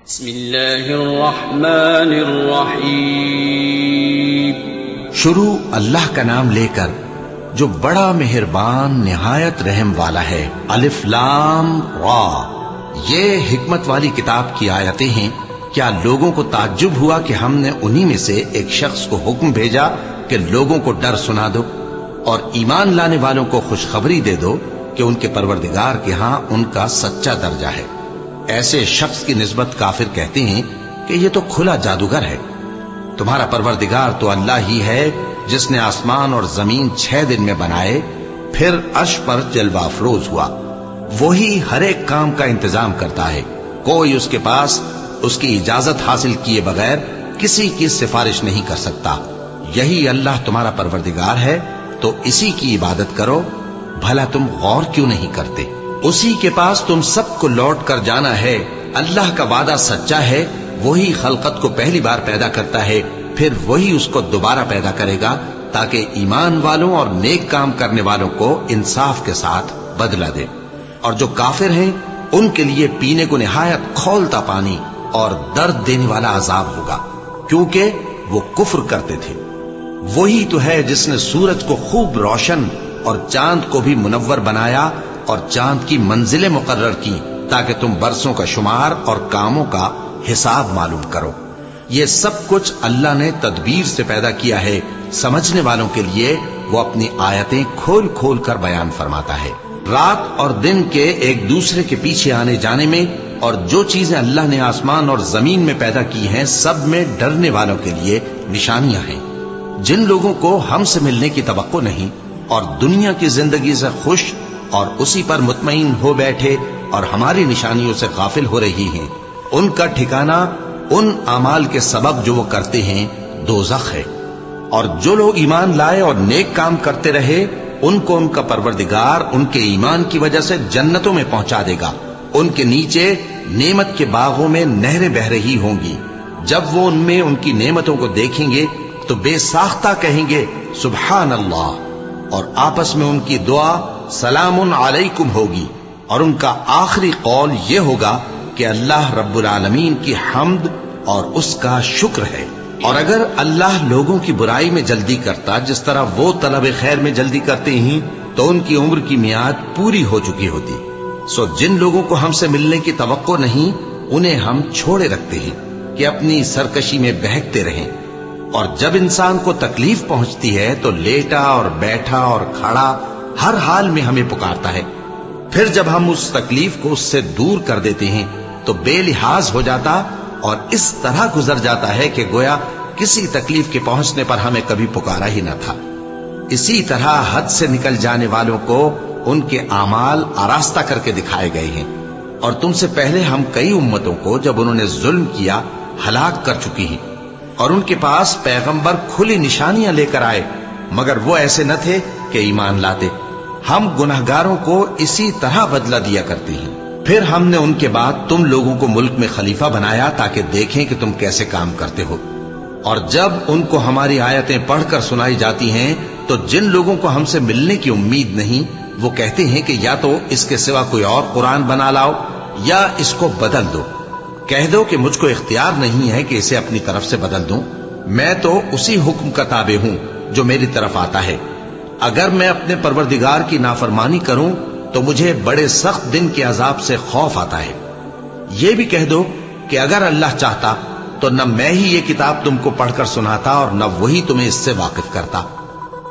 بسم اللہ الرحمن الرحیم۔ شروع اللہ کا نام لے کر جو بڑا مہربان نہایت رحم والا ہے۔ الف لام را، یہ حکمت والی کتاب کی آیتیں ہیں۔ کیا لوگوں کو تعجب ہوا کہ ہم نے انہی میں سے ایک شخص کو حکم بھیجا کہ لوگوں کو ڈر سنا دو اور ایمان لانے والوں کو خوشخبری دے دو کہ ان کے پروردگار کے ہاں ان کا سچا درجہ ہے۔ ایسے شخص کی نسبت کافر کہتے ہیں کہ یہ تو کھلا جادوگر ہے۔ تمہارا پروردگار تو اللہ ہی ہے جس نے آسمان اور زمین 6 دن میں بنائے، پھر عرش پر جلوہ افروز ہوا۔ وہی ہر ایک کام کا انتظام کرتا ہے، کوئی اس کے پاس اس کی اجازت حاصل کیے بغیر کسی کی سفارش نہیں کر سکتا۔ یہی اللہ تمہارا پروردگار ہے تو اسی کی عبادت کرو، بھلا تم غور کیوں نہیں کرتے؟ اسی کے پاس تم سب کو لوٹ کر جانا ہے۔ اللہ کا وعدہ سچا ہے، وہی خلقت کو پہلی بار پیدا کرتا ہے، پھر وہی اس کو دوبارہ پیدا کرے گا تاکہ ایمان والوں اور نیک کام کرنے والوں کو انصاف کے ساتھ بدلہ دے۔ اور جو کافر ہیں ان کے لیے پینے کو نہایت کھولتا پانی اور درد دینے والا عذاب ہوگا، کیونکہ وہ کفر کرتے تھے۔ وہی تو ہے جس نے سورج کو خوب روشن اور چاند کو بھی منور بنایا اور چاند کی منزلیں مقرر کی تاکہ تم برسوں کا شمار اور کاموں کا حساب معلوم کرو۔ یہ سب کچھ اللہ نے تدبیر سے پیدا کیا ہے، سمجھنے والوں کے لیے وہ اپنی آیتیں کھول کھول کر بیان فرماتا ہے۔ رات اور دن کے ایک دوسرے کے پیچھے آنے جانے میں اور جو چیزیں اللہ نے آسمان اور زمین میں پیدا کی ہیں سب میں ڈرنے والوں کے لیے نشانیاں ہیں۔ جن لوگوں کو ہم سے ملنے کی توقع نہیں اور دنیا کی زندگی سے خوش اور اسی پر مطمئن ہو بیٹھے اور ہماری نشانیوں سے غافل ہو رہی ہیں، ان کا ٹھکانہ ان اعمال کے سبب جو وہ کرتے ہیں دوزخ ہے۔ اور جو لوگ ایمان لائے اور نیک کام کرتے رہے ان کو ان کا پروردگار ان کے ایمان کی وجہ سے جنتوں میں پہنچا دے گا، ان کے نیچے نعمت کے باغوں میں نہریں بہہ رہی ہوں گی۔ جب وہ ان میں ان کی نعمتوں کو دیکھیں گے تو بے ساختہ کہیں گے سبحان اللہ، اور آپس میں ان کی دعا سلام علیکم ہوگی، اور ان کا آخری قول یہ ہوگا کہ اللہ رب العالمین کی حمد اور اس کا شکر ہے۔ اور اگر اللہ لوگوں کی برائی میں جلدی کرتا جس طرح وہ طلب خیر میں جلدی کرتے ہیں تو ان کی عمر کی میعاد پوری ہو چکی ہوتی۔ سو جن لوگوں کو ہم سے ملنے کی توقع نہیں انہیں ہم چھوڑے رکھتے ہیں کہ اپنی سرکشی میں بہکتے رہیں، اور جب انسان کو تکلیف پہنچتی ہے تو لیٹا اور بیٹھا اور کھڑا ہر حال میں ہمیں پکارتا ہے، پھر جب ہم اس تکلیف کو اس سے دور کر دیتے ہیں تو بے لحاظ ہو جاتا اور اس طرح گزر جاتا ہے کہ گویا کسی تکلیف کے پہنچنے پر ہمیں کبھی پکارا ہی نہ تھا۔ اسی طرح حد سے نکل جانے والوں کو ان کے اعمال آراستہ کر کے دکھائے گئے ہیں، اور تم سے پہلے ہم کئی امتوں کو جب انہوں نے ظلم کیا ہلاک کر چکی ہیں، اور ان کے پاس پیغمبر کھلی نشانیاں لے کر آئے مگر وہ ایسے نہ تھے کہ ایمان لاتے۔ ہم گنہگاروں کو اسی طرح بدلہ دیا کرتے ہیں۔ پھر ہم نے ان کے بعد تم لوگوں کو ملک میں خلیفہ بنایا تاکہ دیکھیں کہ تم کیسے کام کرتے ہو، اور جب ان کو ہماری آیتیں پڑھ کر سنائی جاتی ہیں تو جن لوگوں کو ہم سے ملنے کی امید نہیں وہ کہتے ہیں کہ یا تو اس کے سوا کوئی اور قرآن بنا لاؤ یا اس کو بدل دو۔ کہہ دو کہ مجھ کو اختیار نہیں ہے کہ اسے اپنی طرف سے بدل دوں، میں تو اسی حکم کا تابع ہوں جو میری طرف آتا ہے۔ اگر میں اپنے پروردگار کی نافرمانی کروں تو مجھے بڑے سخت دن کے عذاب سے خوف آتا ہے۔ یہ بھی کہہ دو کہ اگر اللہ چاہتا تو نہ میں ہی یہ کتاب تم کو پڑھ کر سناتا اور نہ وہی تمہیں اس سے واقف کرتا،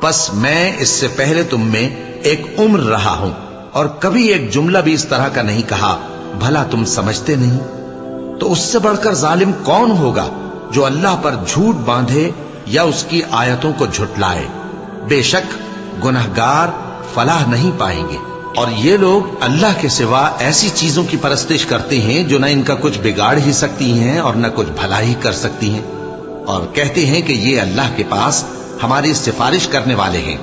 پس میں اس سے پہلے تم میں ایک عمر رہا ہوں اور کبھی ایک جملہ بھی اس طرح کا نہیں کہا، بھلا تم سمجھتے نہیں؟ تو اس سے بڑھ کر ظالم کون ہوگا جو اللہ پر جھوٹ باندھے یا اس کی آیتوں کو جھٹلائے؟ بے شک گنہگار فلاح نہیں پائیں گے۔ اور یہ لوگ اللہ کے سوا ایسی چیزوں کی پرستش کرتے ہیں جو نہ ان کا کچھ بگاڑ ہی سکتی ہیں اور نہ کچھ بھلا ہی کر سکتی ہیں، اور کہتے ہیں کہ یہ اللہ کے پاس ہماری سفارش کرنے والے ہیں۔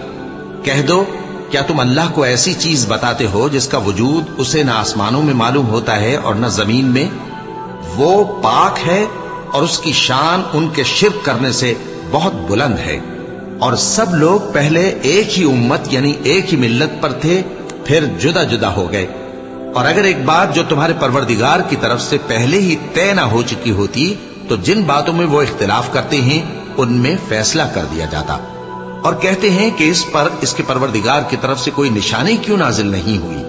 کہہ دو کیا تم اللہ کو ایسی چیز بتاتے ہو جس کا وجود اسے نہ آسمانوں میں معلوم ہوتا ہے اور نہ زمین میں؟ وہ پاک ہے اور اس کی شان ان کے شرک کرنے سے بہت بلند ہے۔ اور سب لوگ پہلے ایک ہی امت یعنی ایک ہی ملت پر تھے، پھر جدا جدا ہو گئے، اور اگر ایک بات جو تمہارے پروردگار کی طرف سے پہلے ہی طے نہ ہو چکی ہوتی تو جن باتوں میں وہ اختلاف کرتے ہیں ان میں فیصلہ کر دیا جاتا. اور کہتے ہیں کہ اس پر اس کے پروردگار کی طرف سے کوئی نشانی کیوں نازل نہیں ہوئی.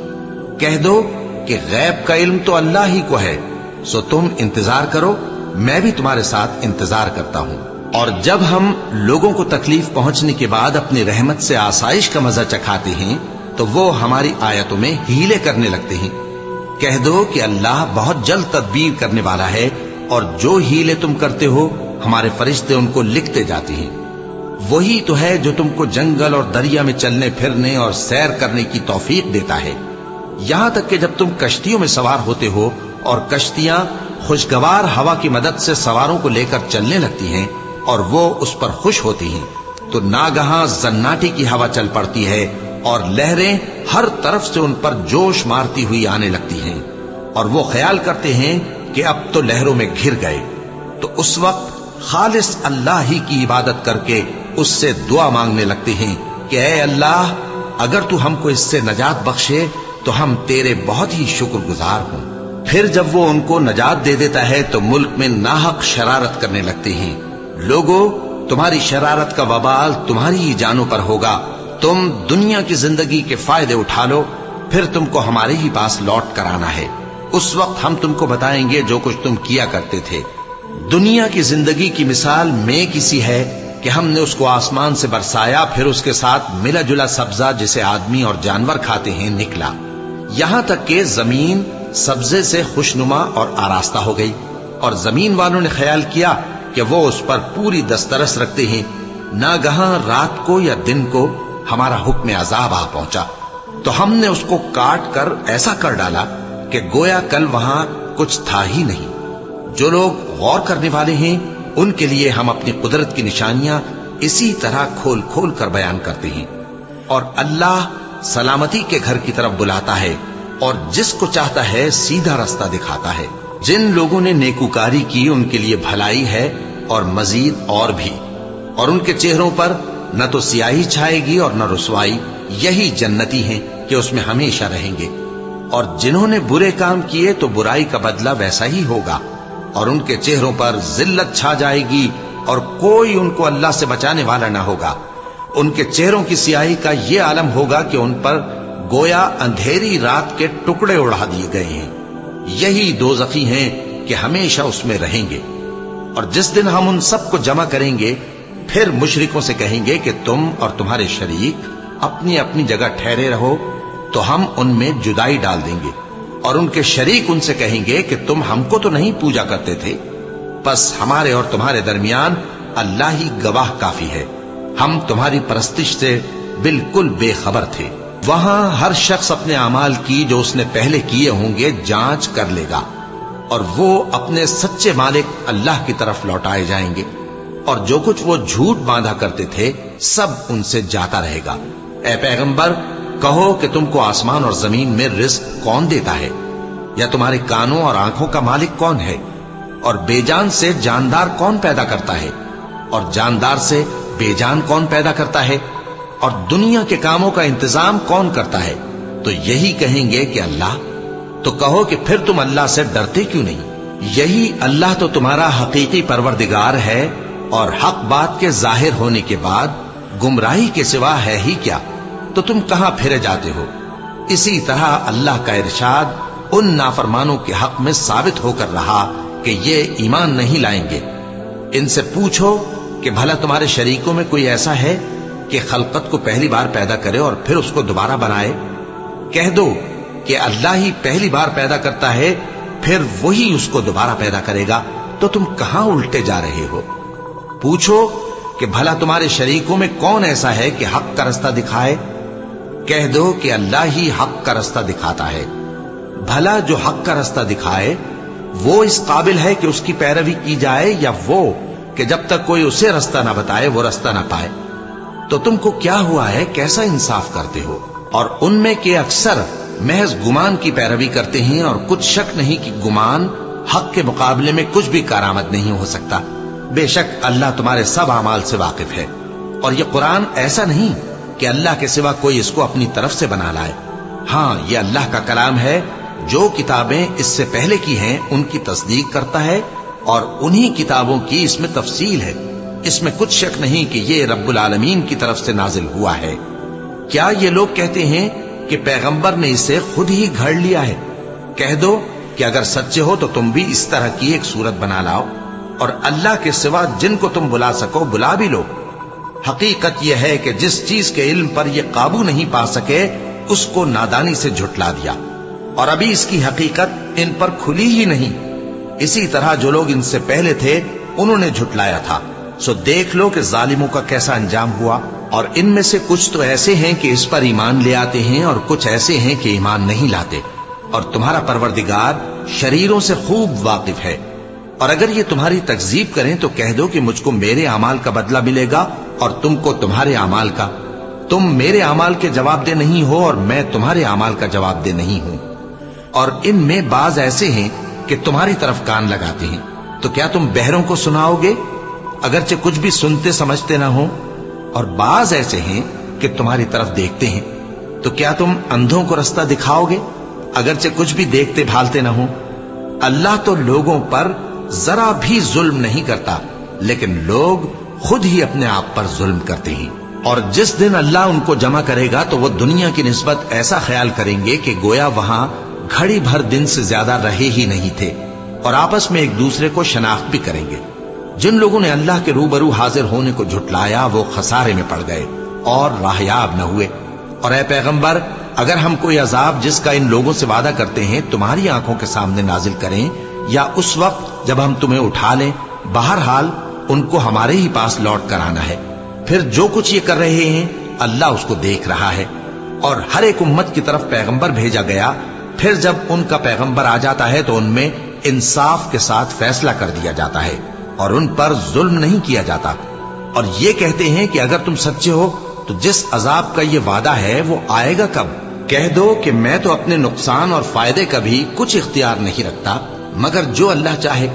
کہہ دو کہ غیب کا علم تو اللہ ہی کو ہے، سو تم انتظار کرو، میں بھی تمہارے ساتھ انتظار کرتا ہوں. اور جب ہم لوگوں کو تکلیف پہنچنے کے بعد اپنی رحمت سے آسائش کا مزہ چکھاتے ہیں تو وہ ہماری آیتوں میں ہیلے کرنے لگتے ہیں. کہہ دو کہ اللہ بہت جلد تدبیر کرنے والا ہے، اور جو ہیلے تم کرتے ہو ہمارے فرشتے ان کو لکھتے جاتے ہیں. وہی تو ہے جو تم کو جنگل اور دریا میں چلنے پھرنے اور سیر کرنے کی توفیق دیتا ہے، یہاں تک کہ جب تم کشتیوں میں سوار ہوتے ہو اور کشتیاں خوشگوار ہوا کی مدد سے سواروں کو لے کر چلنے لگتی ہیں اور وہ اس پر خوش ہوتی ہیں، تو ناگہاں زناٹی کی ہوا چل پڑتی ہے اور لہریں ہر طرف سے ان پر جوش مارتی ہوئی آنے لگتی ہیں، اور وہ خیال کرتے ہیں کہ اب تو لہروں میں گھر گئے. تو اس وقت خالص اللہ ہی کی عبادت کر کے اس سے دعا مانگنے لگتے ہیں کہ اے اللہ، اگر تو ہم کو اس سے نجات بخشے تو ہم تیرے بہت ہی شکر گزار ہوں. پھر جب وہ ان کو نجات دے دیتا ہے تو ملک میں ناحق شرارت کرنے لگتے ہیں. لوگو، تمہاری شرارت کا وبال تمہاری ہی جانوں پر ہوگا. تم دنیا کی زندگی کے فائدے اٹھا لو، پھر تم کو ہمارے ہی پاس لوٹ کر آنا ہے. اس وقت ہم تم کو بتائیں گے جو کچھ تم کیا کرتے تھے. دنیا کی زندگی کی مثال میں کسی ہے کہ ہم نے اس کو آسمان سے برسایا، پھر اس کے ساتھ ملا جلا سبزہ جسے آدمی اور جانور کھاتے ہیں نکلا، یہاں تک کہ زمین سبزے سے خوشنما اور آراستہ ہو گئی. اور زمین والوں نے خیال کیا کہ وہ اس پر پوری دسترس رکھتے ہیں. ناگہاں رات کو یا دن کو ہمارا حکم عذاب آ پہنچا تو ہم نے اس کو کاٹ کر ایسا کر ڈالا کہ گویا کل وہاں کچھ تھا ہی نہیں. جو لوگ غور کرنے والے ہیں ان کے لیے ہم اپنی قدرت کی نشانیاں اسی طرح کھول کھول کر بیان کرتے ہیں. اور اللہ سلامتی کے گھر کی طرف بلاتا ہے اور جس کو چاہتا ہے سیدھا رستہ دکھاتا ہے. جن لوگوں نے نیکوکاری کی ان کے لیے بھلائی ہے اور مزید اور بھی، اور ان کے چہروں پر نہ تو سیاہی چھائے گی اور نہ رسوائی. یہی جنتی ہیں کہ اس میں ہمیشہ رہیں گے. اور جنہوں نے برے کام کیے تو برائی کا بدلہ ویسا ہی ہوگا، اور ان کے چہروں پر ذلت چھا جائے گی اور کوئی ان کو اللہ سے بچانے والا نہ ہوگا. ان کے چہروں کی سیاہی کا یہ عالم ہوگا کہ ان پر گویا اندھیری رات کے ٹکڑے اڑا دیے گئے ہیں. یہی دوزخی ہیں کہ ہمیشہ اس میں رہیں گے. اور جس دن ہم ان سب کو جمع کریں گے پھر مشرکوں سے کہیں گے کہ تم اور تمہارے شریک اپنی اپنی جگہ ٹھہرے رہو تو ہم ان میں جدائی ڈال دیں گے. اور ان کے شریک ان سے کہیں گے کہ تم ہم کو تو نہیں پوجا کرتے تھے، بس ہمارے اور تمہارے درمیان اللہ ہی گواہ کافی ہے، ہم تمہاری پرستش سے بالکل بے خبر تھے. وہاں ہر شخص اپنے اعمال کی جو اس نے پہلے کیے ہوں گے جانچ کر لے گا، اور وہ اپنے سچے مالک اللہ کی طرف لوٹائے جائیں گے. اور جو کچھ وہ جھوٹ باندھا کرتے تھے سب ان سے جاتا رہے گا. اے پیغمبر، کہو کہ تم کو آسمان اور زمین میں رزق کون دیتا ہے؟ یا تمہارے کانوں اور آنکھوں کا مالک کون ہے؟ اور بے جان سے جاندار کون پیدا کرتا ہے؟ اور جاندار سے بے جان کون پیدا کرتا ہے؟ اور دنیا کے کاموں کا انتظام کون کرتا ہے؟ تو یہی کہیں گے کہ اللہ. تو کہو کہ پھر تم اللہ سے ڈرتے کیوں نہیں؟ یہی اللہ تو تمہارا حقیقی پروردگار ہے، اور حق بات کے ظاہر ہونے کے بعد گمراہی کے سوا ہے ہی کیا؟ تو تم کہاں پھرے جاتے ہو؟ اسی طرح اللہ کا ارشاد ان نافرمانوں کے حق میں ثابت ہو کر رہا کہ یہ ایمان نہیں لائیں گے. ان سے پوچھو کہ بھلا تمہارے شریکوں میں کوئی ایسا ہے کہ خلقت کو پہلی بار پیدا کرے اور پھر اس کو دوبارہ بنائے؟ کہہ دو کہ اللہ ہی پہلی بار پیدا کرتا ہے، پھر وہی اس کو دوبارہ پیدا کرے گا. تو تم کہاں الٹے جا رہے ہو؟ پوچھو کہ بھلا تمہارے شریکوں میں کون ایسا ہے کہ حق کا رستہ دکھائے؟ کہہ دو کہ اللہ ہی حق کا رستہ دکھاتا ہے. بھلا جو حق کا رستہ دکھائے وہ اس قابل ہے کہ اس کی پیروی کی جائے، یا وہ کہ جب تک کوئی اسے رستہ نہ بتائے وہ رستہ نہ پائے؟ تو تم کو کیا ہوا ہے؟ کیسا انصاف کرتے ہو؟ اور ان میں کے اکثر محض گمان کی پیروی کرتے ہیں، اور کچھ شک نہیں کہ گمان حق کے مقابلے میں کچھ بھی کارآمد نہیں ہو سکتا. بے شک اللہ تمہارے سب اعمال سے واقف ہے. اور یہ قرآن ایسا نہیں کہ اللہ کے سوا کوئی اس کو اپنی طرف سے بنا لائے. ہاں، یہ اللہ کا کلام ہے جو کتابیں اس سے پہلے کی ہیں ان کی تصدیق کرتا ہے اور انہی کتابوں کی اس میں تفصیل ہے۔ اس میں کچھ شک نہیں کہ یہ رب العالمین کی طرف سے نازل ہوا ہے۔ کیا یہ لوگ کہتے ہیں کہ پیغمبر نے اسے خود ہی گھڑ لیا ہے؟ کہہ دو کہ اگر سچے ہو تو تم بھی اس طرح کی ایک صورت بنا لاؤ اور اللہ کے سوا جن کو تم بلا سکو بلا بھی لو۔ حقیقت یہ ہے کہ جس چیز کے علم پر یہ قابو نہیں پا سکے اس کو نادانی سے جھٹلا دیا، اور ابھی اس کی حقیقت ان پر کھلی ہی نہیں۔ اسی طرح جو لوگ ان سے پہلے تھے انہوں نے جھٹلایا تھا، سو دیکھ لو کہ ظالموں کا کیسا انجام ہوا۔ اور ان میں سے کچھ تو ایسے ہیں کہ اس پر ایمان لے آتے ہیں اور کچھ ایسے ہیں کہ ایمان نہیں لاتے، اور تمہارا پروردگار شریروں سے خوب واقف ہے۔ اور اگر یہ تمہاری تکذیب کریں تو کہہ دو کہ مجھ کو میرے اعمال کا بدلہ ملے گا اور تم کو تمہارے اعمال کا۔ تم میرے اعمال کے جواب دہ نہیں ہو اور میں تمہارے اعمال کا جواب دہ نہیں ہوں۔ اور ان میں بعض ایسے ہیں کہ تمہاری طرف کان لگاتے ہیں، تو کیا تم بہروں کو سناؤ گے اگرچہ کچھ بھی سنتے سمجھتے نہ ہو؟ اور بعض ایسے ہیں کہ تمہاری طرف دیکھتے ہیں، تو کیا تم اندھوں کو رستہ دکھاؤ گے اگرچہ کچھ بھی دیکھتے بھالتے نہ ہو؟ اللہ تو لوگوں پر ذرا بھی ظلم نہیں کرتا، لیکن لوگ خود ہی اپنے آپ پر ظلم کرتے ہیں۔ اور جس دن اللہ ان کو جمع کرے گا تو وہ دنیا کی نسبت ایسا خیال کریں گے کہ گویا وہاں گھڑی بھر دن سے زیادہ رہے ہی نہیں تھے، اور آپس میں ایک دوسرے کو شناخت بھی کریں گے۔ جن لوگوں نے اللہ کے روبرو حاضر ہونے کو جھٹلایا وہ خسارے میں پڑ گئے اور راہیاب نہ ہوئے۔ اور اے پیغمبر، اگر ہم کوئی عذاب جس کا ان لوگوں سے وعدہ کرتے ہیں تمہاری آنکھوں کے سامنے نازل کریں یا اس وقت جب ہم تمہیں اٹھا لیں، بہرحال ان کو ہمارے ہی پاس لوٹ کر آنا ہے۔ پھر جو کچھ یہ کر رہے ہیں اللہ اس کو دیکھ رہا ہے۔ اور ہر ایک امت کی طرف پیغمبر بھیجا گیا، پھر جب ان کا پیغمبر آ جاتا ہے تو ان میں انصاف کے ساتھ فیصلہ کر دیا جاتا ہے اور ان پر ظلم نہیں کیا جاتا۔ اور یہ کہتے ہیں کہ اگر تم سچے ہو تو جس عذاب کا یہ وعدہ ہے وہ آئے گا کب؟ کہہ دو کہ میں تو اپنے نقصان اور فائدے کا بھی کچھ اختیار نہیں رکھتا مگر جو اللہ چاہے۔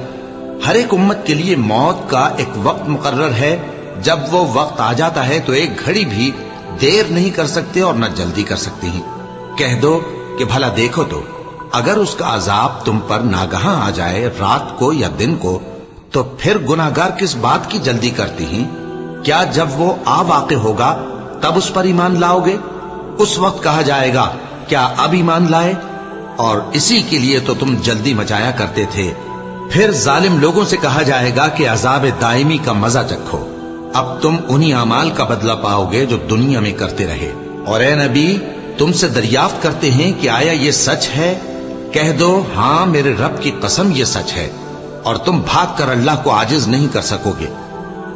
ہر ایک امت کے لیے موت کا ایک وقت مقرر ہے، جب وہ وقت آ جاتا ہے تو ایک گھڑی بھی دیر نہیں کر سکتے اور نہ جلدی کر سکتے ہیں۔ کہہ دو کہ بھلا دیکھو تو اگر اس کا عذاب تم پر ناگہاں آ جائے رات کو یا دن کو تو پھر گناہگار کس بات کی جلدی کرتی ہیں؟ کیا جب وہ آ واقع ہوگا تب اس پر ایمان لاؤ گے؟ اس وقت کہا جائے گا کیا اب ایمان لائے؟ اور اسی کے لیے تو تم جلدی مچایا کرتے تھے۔ پھر ظالم لوگوں سے کہا جائے گا کہ عذاب دائمی کا مزہ چکھو، اب تم انہی اعمال کا بدلہ پاؤ گے جو دنیا میں کرتے رہے۔ اور اے نبی، تم سے دریافت کرتے ہیں کہ آیا یہ سچ ہے؟ کہہ دو ہاں میرے رب کی قسم یہ سچ ہے، اور تم بھاگ کر اللہ کو عاجز نہیں کر سکو گے۔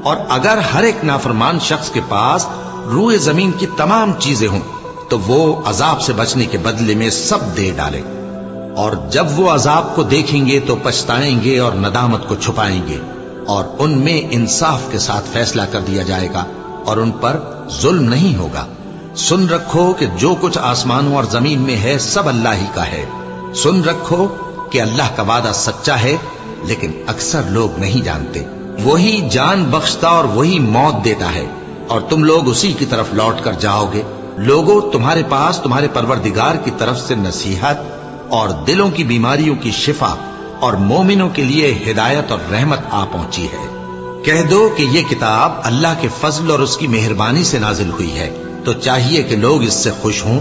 اور اگر ہر ایک نافرمان شخص کے پاس روئے زمین کی تمام چیزیں ہوں تو وہ عذاب سے بچنے کے بدلے میں سب دے ڈالے، اور جب وہ عذاب کو دیکھیں گے تو پچھتائیں گے اور ندامت کو چھپائیں گے، اور ان میں انصاف کے ساتھ فیصلہ کر دیا جائے گا اور ان پر ظلم نہیں ہوگا۔ سن رکھو کہ جو کچھ آسمانوں اور زمین میں ہے سب اللہ ہی کا ہے۔ سن رکھو کہ اللہ کا وعدہ سچا ہے لیکن اکثر لوگ نہیں جانتے۔ وہی جان بخشتا اور وہی موت دیتا ہے، اور تم لوگ اسی کی طرف لوٹ کر جاؤ گے۔ لوگوں، تمہارے پاس تمہارے پروردگار کی طرف سے نصیحت اور دلوں کی بیماریوں کی شفا اور مومنوں کے لیے ہدایت اور رحمت آ پہنچی ہے۔ کہہ دو کہ یہ کتاب اللہ کے فضل اور اس کی مہربانی سے نازل ہوئی ہے، تو چاہیے کہ لوگ اس سے خوش ہوں۔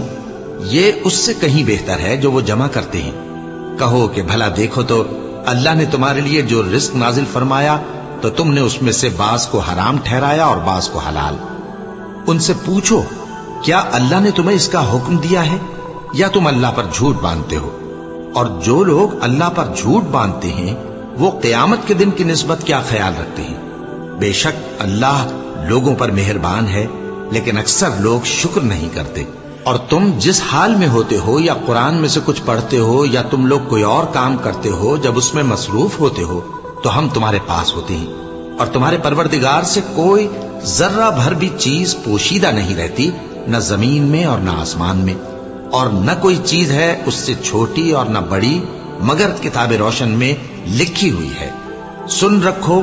یہ اس سے کہیں بہتر ہے جو وہ جمع کرتے ہیں۔ کہو کہ بھلا دیکھو تو اللہ نے تمہارے لیے جو رزق نازل فرمایا تو تم نے اس میں سے بعض کو حرام ٹھہرایا اور بعض کو حلال۔ ان سے پوچھو کیا اللہ نے تمہیں اس کا حکم دیا ہے یا تم اللہ پر جھوٹ باندھتے ہو؟ اور جو لوگ اللہ پر جھوٹ باندھتے ہیں وہ قیامت کے دن کی نسبت کیا خیال رکھتے ہیں؟ بے شک اللہ لوگوں پر مہربان ہے لیکن اکثر لوگ شکر نہیں کرتے۔ اور تم جس حال میں ہوتے ہو یا قرآن میں سے کچھ پڑھتے ہو یا تم لوگ کوئی اور کام کرتے ہو، جب اس میں مصروف ہوتے ہو تو ہم تمہارے پاس ہوتے ہیں، اور تمہارے پروردگار سے کوئی ذرہ بھر بھی چیز پوشیدہ نہیں رہتی، نہ زمین میں اور نہ آسمان میں، اور نہ کوئی چیز ہے اس سے چھوٹی اور نہ بڑی مگر کتاب روشن میں لکھی ہوئی ہے۔ سن رکھو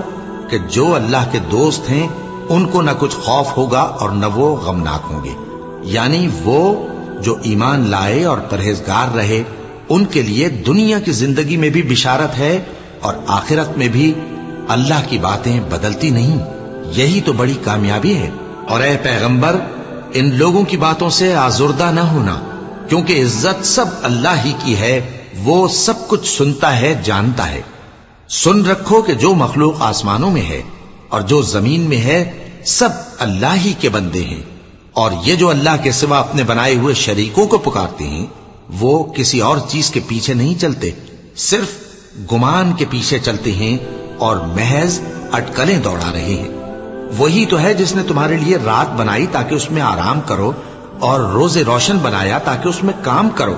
کہ جو اللہ کے دوست ہیں ان کو نہ کچھ خوف ہوگا اور نہ وہ غمناک ہوں گے، یعنی وہ جو ایمان لائے اور پرہیزگار رہے ان کے لیے دنیا کی زندگی میں بھی بشارت ہے اور آخرت میں بھی اللہ کی باتیں بدلتی نہیں. یہی تو بڑی کامیابی ہے. اور اے پیغمبر، ان لوگوں کی باتوں سے آزردہ نہ ہونا، کیونکہ عزت سب اللہ ہی کی ہے. وہ سب کچھ سنتا ہے، جانتا ہے. سن رکھو کہ جو مخلوق آسمانوں میں ہے اور جو زمین میں ہے سب اللہ ہی کے بندے ہیں. اور یہ جو اللہ کے سوا اپنے بنائے ہوئے شریکوں کو پکارتے ہیں وہ کسی اور چیز کے پیچھے نہیں چلتے، صرف گمان کے پیچھے چلتے ہیں اور محض اٹکلیں دوڑا رہے ہیں. وہی تو ہے جس نے تمہارے لیے رات بنائی تاکہ اس میں آرام کرو اور روز روشن بنایا تاکہ اس میں کام کرو.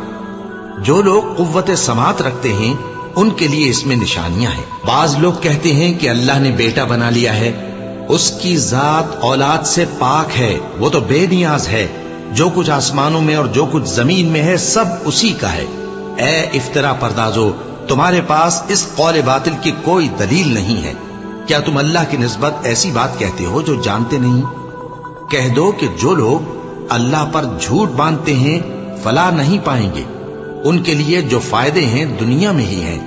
جو لوگ قوت سماعت رکھتے ہیں ان کے لیے اس میں نشانیاں ہیں. بعض لوگ کہتے ہیں کہ اللہ نے بیٹا بنا لیا ہے. اس کی ذات اولاد سے پاک ہے، وہ تو بے نیاز ہے. جو کچھ آسمانوں میں اور جو کچھ زمین میں ہے سب اسی کا ہے. اے افترا پردازو، تمہارے پاس اس قول باطل کی کوئی دلیل نہیں ہے. کیا تم اللہ کی نسبت ایسی بات کہتے ہو جو جانتے نہیں؟ کہہ دو کہ جو لوگ اللہ پر جھوٹ باندھتے ہیں فلاح نہیں پائیں گے. ان کے لیے جو فائدے ہیں دنیا میں ہی ہیں،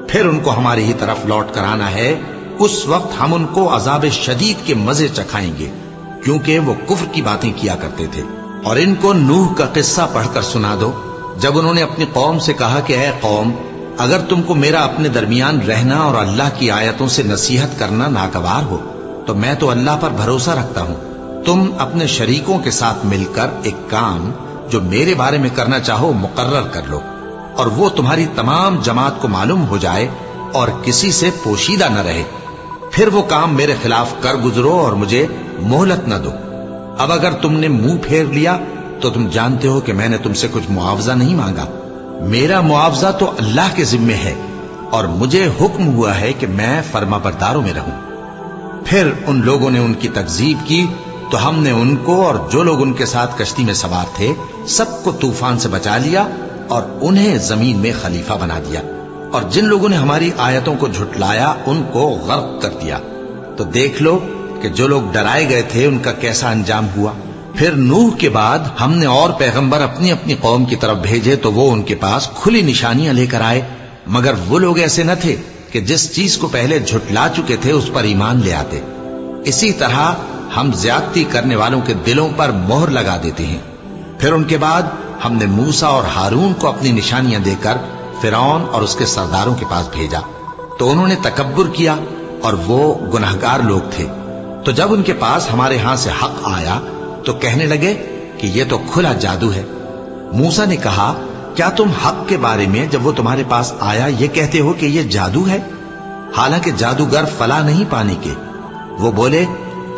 پھر ان کو ہماری ہی طرف لوٹ کر آنا ہے. اس وقت ہم ان کو عذاب شدید کے مزے چکھائیں گے، کیونکہ وہ کفر کی باتیں کیا کرتے تھے. اور ان کو نوح کا قصہ پڑھ کر سنا دو، جب انہوں نے اپنی قوم سے کہا کہ اے قوم، اگر تم کو میرا اپنے درمیان رہنا اور اللہ کی آیتوں سے نصیحت کرنا ناگوار ہو تو میں تو اللہ پر بھروسہ رکھتا ہوں. تم اپنے شریکوں کے ساتھ مل کر ایک کام جو میرے بارے میں کرنا چاہو مقرر کر لو، اور وہ تمہاری تمام جماعت کو معلوم ہو جائے اور کسی سے پوشیدہ نہ رہے. پھر وہ کام میرے خلاف کر گزرو اور مجھے مہلت نہ دو. اب اگر تم نے منہ پھیر لیا تو تم جانتے ہو کہ میں نے تم سے کچھ معاوضہ نہیں مانگا. میرا معاوضہ تو اللہ کے ذمے ہے اور مجھے حکم ہوا ہے کہ میں فرما برداروں میں رہوں. پھر ان لوگوں نے ان کی تکذیب کی تو ہم نے ان کو اور جو لوگ ان کے ساتھ کشتی میں سوار تھے سب کو طوفان سے بچا لیا اور انہیں زمین میں خلیفہ بنا دیا. اور جن لوگوں نے ہماری آیتوں کو جھٹلایا ان کو غرق کر دیا. تو دیکھ لو کہ جو لوگ ڈرائے گئے تھے ان کا کیسا انجام ہوا. پھر نوح کے بعد ہم نے اور پیغمبر اپنی اپنی قوم کی طرف بھیجے تو وہ ان کے پاس کھلی نشانیاں لے کر آئے، مگر وہ لوگ ایسے نہ تھے کہ جس چیز کو پہلے جھٹلا چکے تھے اس پر ایمان لے آتے. اسی طرح ہم زیادتی کرنے والوں کے دلوں پر مہر لگا دیتے ہیں. پھر ان کے بعد ہم نے موسیٰ اور ہارون کو اپنی نشانیاں دے کر فرعون اور اس کے سرداروں کے پاس بھیجا، تو انہوں نے تکبر کیا اور وہ گناہگار لوگ تھے. تو جب ان کے پاس ہمارے ہاں سے حق آیا تو کہنے لگے کہ یہ تو کھلا جادو ہے. موسیٰ نے کہا کیا تم حق کے بارے میں جب وہ تمہارے پاس آیا یہ کہتے ہو کہ یہ جادو ہے، حالانکہ جادوگر فلاح نہیں پانے کے؟ وہ بولے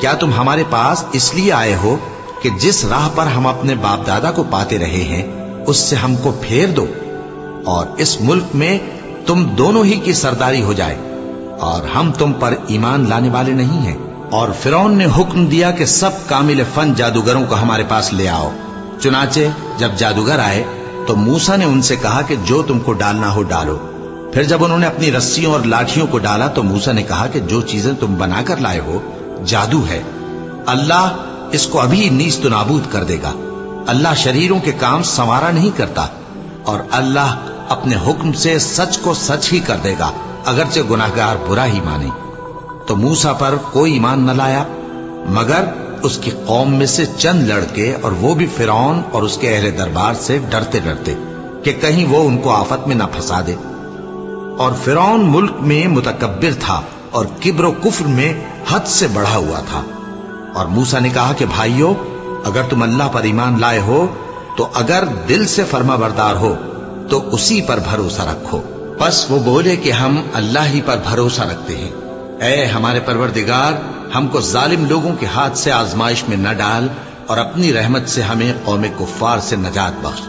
کیا تم ہمارے پاس اس لیے آئے ہو کہ جس راہ پر ہم اپنے باپ دادا کو پاتے رہے ہیں اس سے ہم کو پھیر دو اور اس ملک میں تم دونوں ہی کی سرداری ہو جائے، اور ہم تم پر ایمان لانے والے نہیں ہیں. اور فرعون نے حکم دیا کہ سب کامل فن جادوگروں کو ہمارے پاس لے آؤ. چنانچہ جب جادوگر آئے تو موسیٰ نے ان سے کہا کہ جو تم کو ڈالنا ہو ڈالو. پھر جب انہوں نے اپنی رسیوں اور لاٹھیوں کو ڈالا تو موسیٰ نے کہا کہ جو چیزیں تم بنا کر لائے ہو جادو ہے، اللہ اس کو ابھی نیست و نابود کر دے گا. اللہ شریروں کے کام سنوارا نہیں کرتا، اور اللہ اپنے حکم سے سچ کو سچ ہی کر دے گا اگرچہ گناہگار برا ہی مانے. تو موسیٰ پر کوئی ایمان نہ لایا مگر اس کی قوم میں سے چند لڑکے، اور وہ بھی فرعون اور اس کے اہل دربار سے ڈرتے ڈرتے کہ کہیں وہ ان کو آفت میں نہ پھنسا دے. اور فرعون ملک میں متکبر تھا اور کبر و کفر میں حد سے بڑھا ہوا تھا. اور موسیٰ نے کہا کہ بھائیو، اگر تم اللہ پر ایمان لائے ہو تو اگر دل سے فرما بردار ہو تو اسی پر بھروسہ رکھو. پس وہ بولے کہ ہم اللہ ہی پر بھروسہ رکھتے ہیں. اے ہمارے پروردگار، ہم کو ظالم لوگوں کے ہاتھ سے آزمائش میں نہ ڈال اور اپنی رحمت سے ہمیں قوم کفار سے نجات بخش.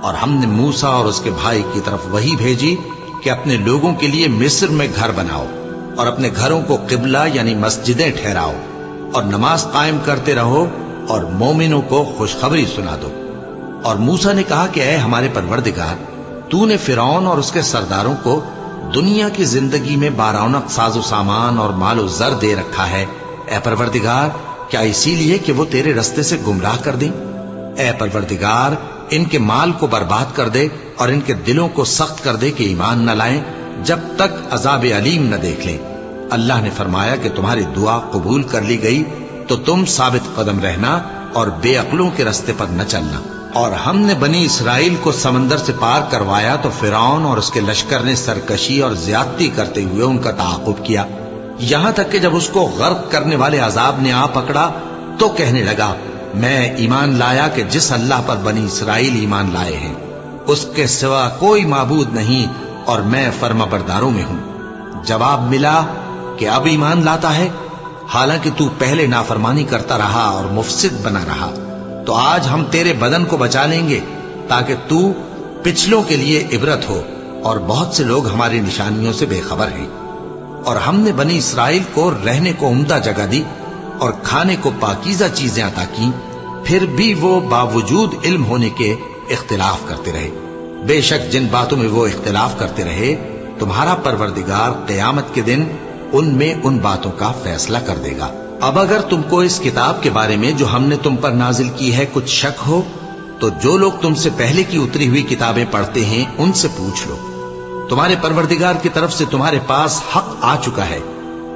اور ہم نے موسیٰ اور اس کے بھائی کی طرف وحی بھیجی کہ اپنے لوگوں کے لیے مصر میں گھر بناؤ اور اپنے گھروں کو قبلہ یعنی مسجدیں ٹھہراؤ اور نماز قائم کرتے رہو اور مومنوں کو خوشخبری سنا دو. اور موسیٰ نے کہا کہ اے ہمارے پروردگار، تو نے فرعون اور اس کے سرداروں کو دنیا کی زندگی میں بارونق ساز و سامان اور مال و زر دے رکھا ہے. اے پروردگار، کیا اسی لیے کہ وہ تیرے رستے سے گمراہ کر دیں؟ اے پروردگار، ان کے مال کو برباد کر دے اور ان کے دلوں کو سخت کر دے کہ ایمان نہ لائیں جب تک عذاب علیم نہ دیکھ لیں۔ اللہ نے فرمایا کہ تمہاری دعا قبول کر لی گئی تو تم ثابت قدم رہنا اور بے عقلوں کے راستے پر نہ چلنا۔ اور ہم نے بنی اسرائیل کو سمندر سے پار کروایا تو فرعون اور اس کے لشکر نے سرکشی اور زیادتی کرتے ہوئے ان کا تعاقب کیا، یہاں تک کہ جب اس کو غرق کرنے والے عذاب نے آ پکڑا تو کہنے لگا میں ایمان لایا کہ جس اللہ پر بنی اسرائیل ایمان لائے ہیں اس کے سوا کوئی معبود نہیں اور میں فرما برداروں میں ہوں۔ جواب ملا کہ اب ایمان لاتا ہے حالانکہ تو پہلے نافرمانی کرتا رہا اور مفسد بنا رہا، تو آج ہم تیرے بدن کو بچا لیں گے تاکہ تو پچھلوں کے لیے عبرت ہو، اور بہت سے لوگ ہماری نشانیوں سے بے خبر ہیں۔ اور ہم نے بنی اسرائیل کو رہنے کو عمدہ جگہ دی اور کھانے کو پاکیزہ چیزیں عطا کی، پھر بھی وہ باوجود علم ہونے کے اختلاف کرتے رہے۔ بے شک جن باتوں میں وہ اختلاف کرتے رہے تمہارا پروردگار قیامت کے دن ان میں ان باتوں کا فیصلہ کر دے گا۔ اب اگر تم کو اس کتاب کے بارے میں جو ہم نے تم پر نازل کی ہے کچھ شک ہو تو جو لوگ تم سے پہلے کی اتری ہوئی کتابیں پڑھتے ہیں ان سے پوچھ لو، تمہارے پروردگار کی طرف سے تمہارے پاس حق آ چکا ہے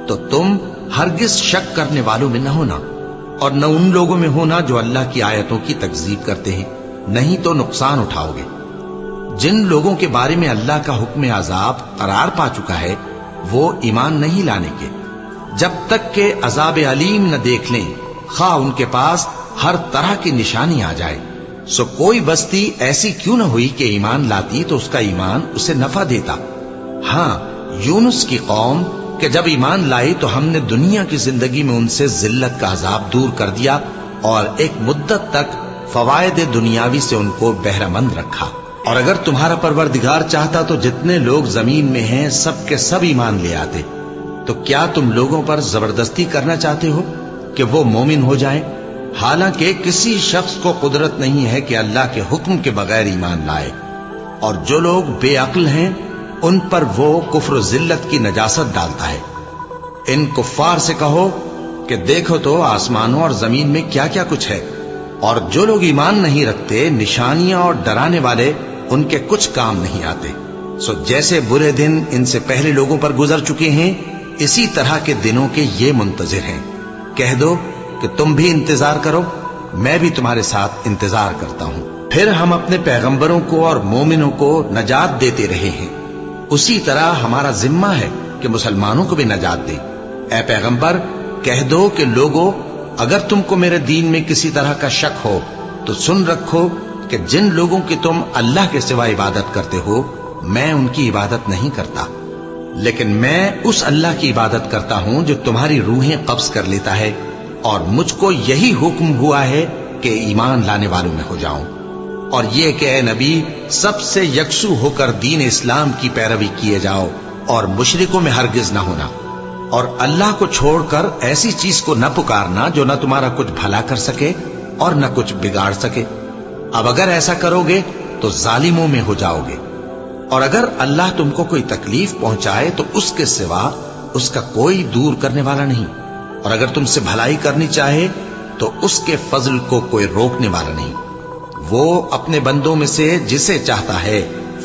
تو تم ہرگز شک کرنے والوں میں نہ ہونا، اور نہ ان لوگوں میں ہونا جو اللہ کی آیتوں کی تکذیب کرتے ہیں، نہیں تو نقصان اٹھاؤ گے۔ جن لوگوں کے بارے میں اللہ کا حکم عذاب قرار پا چکا ہے وہ ایمان نہیں لانے کے جب تک کہ عذاب علیم نہ دیکھ لیں، خواہ ان کے پاس ہر طرح کی نشانی آ جائے۔ سو کوئی بستی ایسی کیوں نہ ہوئی کہ ایمان لاتی تو اس کا ایمان اسے نفع دیتا۔ ہاں، یونس کی قوم کہ جب ایمان لائی تو ہم نے دنیا کی زندگی میں ان سے ذلت کا عذاب دور کر دیا اور ایک مدت تک فوائد دنیاوی سے ان کو بہرہ مند رکھا۔ اور اگر تمہارا پروردگار چاہتا تو جتنے لوگ زمین میں ہیں سب کے سب ایمان لے آتے، تو کیا تم لوگوں پر زبردستی کرنا چاہتے ہو کہ وہ مومن ہو جائیں؟ حالانکہ کسی شخص کو قدرت نہیں ہے کہ اللہ کے حکم کے بغیر ایمان لائے، اور جو لوگ بے عقل ہیں ان پر وہ کفر و ذلت کی نجاست ڈالتا ہے۔ ان کفار سے کہو کہ دیکھو تو آسمانوں اور زمین میں کیا کیا کچھ ہے، اور جو لوگ ایمان نہیں رکھتے نشانیاں اور ڈرانے والے ان کے کچھ کام نہیں آتے۔ سو جیسے برے دن ان سے پہلے لوگوں پر گزر چکے ہیں اسی طرح کے دنوں کے یہ منتظر ہیں۔ کہہ دو کہ تم بھی انتظار کرو، میں بھی تمہارے ساتھ انتظار کرتا ہوں۔ پھر ہم اپنے پیغمبروں کو اور مومنوں کو نجات دیتے رہے ہیں، اسی طرح ہمارا ذمہ ہے کہ مسلمانوں کو بھی نجات دے۔ اے پیغمبر کہہ دو کہ لوگو اگر تم کو میرے دین میں کسی طرح کا شک ہو تو سن رکھو کہ جن لوگوں کی تم اللہ کے سوا عبادت کرتے ہو میں ان کی عبادت نہیں کرتا، لیکن میں اس اللہ کی عبادت کرتا ہوں جو تمہاری روحیں قبض کر لیتا ہے، اور مجھ کو یہی حکم ہوا ہے کہ ایمان لانے والوں میں ہو جاؤں، اور یہ کہ اے نبی سب سے یکسو ہو کر دین اسلام کی پیروی کیے جاؤ اور مشرکوں میں ہرگز نہ ہونا، اور اللہ کو چھوڑ کر ایسی چیز کو نہ پکارنا جو نہ تمہارا کچھ بھلا کر سکے اور نہ کچھ بگاڑ سکے۔ اب اگر ایسا کرو گے تو ظالموں میں ہو جاؤ گے، اور اگر اللہ تم کو کوئی تکلیف پہنچائے تو اس کے سوا اس کا کوئی دور کرنے والا نہیں، اور اگر تم سے بھلائی کرنی چاہے تو اس کے فضل کو کوئی روکنے والا نہیں۔ وہ اپنے بندوں میں سے جسے چاہتا ہے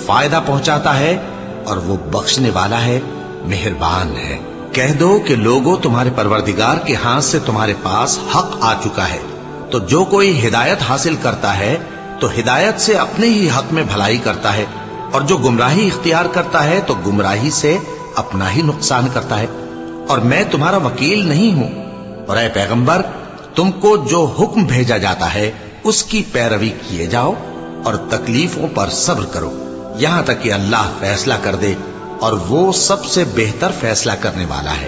فائدہ پہنچاتا ہے، اور وہ بخشنے والا ہے، مہربان ہے۔ کہہ دو کہ لوگوں تمہارے پروردگار کے ہاتھ سے تمہارے پاس حق آ چکا ہے، تو جو کوئی ہدایت حاصل کرتا ہے تو ہدایت سے اپنے ہی حق میں بھلائی کرتا ہے، اور جو گمراہی اختیار کرتا ہے تو گمراہی سے اپنا ہی نقصان کرتا ہے، اور میں تمہارا وکیل نہیں ہوں۔ اور اے پیغمبر تم کو جو حکم بھیجا جاتا ہے اس کی پیروی کیے جاؤ اور تکلیفوں پر صبر کرو یہاں تک کہ اللہ فیصلہ کر دے، اور وہ سب سے بہتر فیصلہ کرنے والا ہے۔